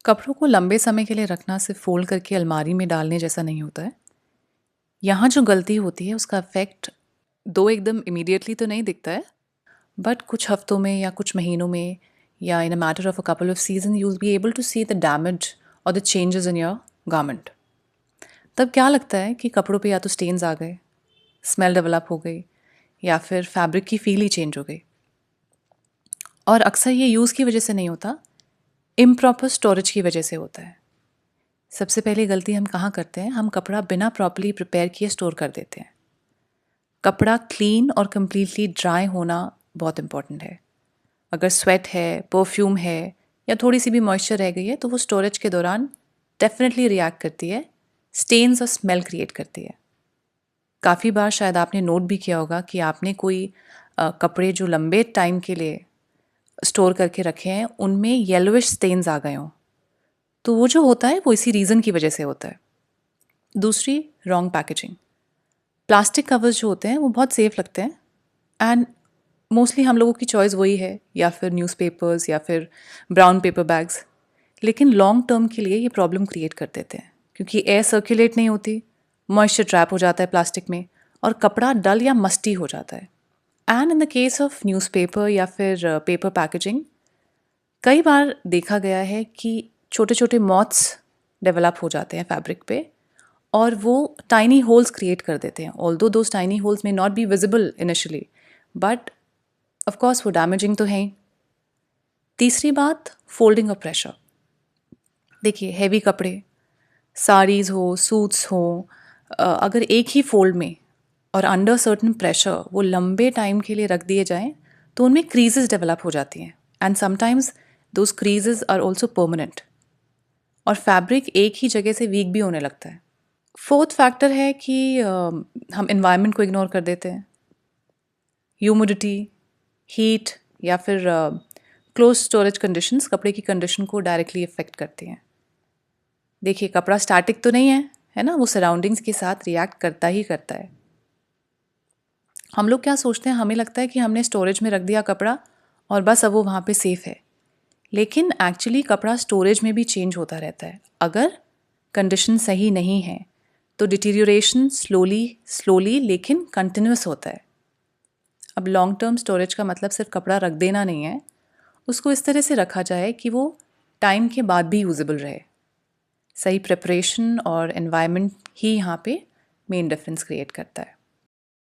कपड़ों को लंबे समय के लिए रखना सिर्फ फोल्ड करके अलमारी में डालने जैसा नहीं होता है। यहाँ जो गलती होती है उसका इफेक्ट दो एकदम इमीडिएटली तो नहीं दिखता है, बट कुछ हफ्तों में या कुछ महीनों में या in a matter of a couple of season you will be able to see the damage और the changes in your garment. तब क्या लगता है कि कपड़ों पे या तो स्टेन्स आ गए, स्मेल डेवलप हो गई, या फिर फैब्रिक की फील ही चेंज हो गई। और अक्सर ये यूज़ की वजह से नहीं होता, इम्प्रॉपर स्टोरेज की वजह से होता है। सबसे पहली गलती हम कहाँ करते हैं, हम कपड़ा बिना प्रॉपर्ली प्रिपेयर किए स्टोर कर देते हैं। कपड़ा क्लीन और कम्प्लीटली ड्राई होना बहुत इम्पॉर्टेंट है। अगर स्वेट है, परफ्यूम है या थोड़ी सी भी मॉइस्चर रह गई है तो वो स्टोरेज के दौरान डेफिनेटली रिएक्ट करती है, स्टेन्स और स्मेल क्रिएट करती है। काफ़ी बार शायद आपने नोट भी किया होगा कि आपने कोई कपड़े जो लंबे टाइम के लिए स्टोर करके रखे हैं उनमें येलोइश स्टेन्स आ गए हों, तो वो जो होता है वो इसी रीज़न की वजह से होता है। दूसरी, रॉन्ग पैकेजिंग। प्लास्टिक कवर्स जो होते हैं वो बहुत सेफ लगते हैं एंड मोस्टली हम लोगों की चॉइस वही है, या फिर न्यूज़पेपर्स या फिर ब्राउन पेपर बैग्स। लेकिन लॉन्ग टर्म के लिए ये प्रॉब्लम क्रिएट कर देते हैं क्योंकि एयर सर्कुलेट नहीं होती, मॉइस्चर ट्रैप हो जाता है प्लास्टिक में और कपड़ा डल या मस्टी हो जाता है। And in the case of newspaper या फिर पेपर पैकेजिंग, कई बार देखा गया है कि छोटे छोटे मॉथ्स डेवलप हो जाते हैं फैब्रिक पे और वो टाइनी होल्स क्रिएट कर देते हैं। ऑल्दो दोज टाइनी होल्स में not be visible initially, but of course वो डैमेजिंग तो है ही। तीसरी बात, फोल्डिंग और प्रेशर। देखिए, हैवी कपड़े, साड़ीज़ हो, सूट्स हो, अगर एक ही फोल्ड में और अंडर सर्टन प्रेशर वो लंबे टाइम के लिए रख दिए जाएं तो उनमें क्रीजेस डेवलप हो जाती हैं and sometimes those creases are also permanent और फैब्रिक एक ही जगह से वीक भी होने लगता है। फोर्थ फैक्टर है कि हम एनवायरनमेंट को इग्नोर कर देते हैं। ह्यूमिडिटी, हीट या फिर क्लोज स्टोरेज कंडीशंस कपड़े की कंडीशन को डायरेक्टली इफेक्ट करती हैं। देखिए, कपड़ा स्टैटिक तो नहीं है ना, वो सराउंडिंग्स के साथ रिएक्ट करता ही करता है। हम लोग क्या सोचते हैं, हमें लगता है कि हमने स्टोरेज में रख दिया कपड़ा और बस अब वो वहाँ पे सेफ है, लेकिन एक्चुअली कपड़ा स्टोरेज में भी चेंज होता रहता है। अगर कंडीशन सही नहीं है तो डिटीरियोरेशन स्लोली स्लोली लेकिन कंटिन्यूस होता है। अब लॉन्ग टर्म स्टोरेज का मतलब सिर्फ कपड़ा रख देना नहीं है, उसको इस तरह से रखा जाए कि वो टाइम के बाद भी यूजेबल रहे। सही प्रिपरेशन और एनवायरनमेंट ही यहाँ पे मेन डिफरेंस क्रिएट करता है।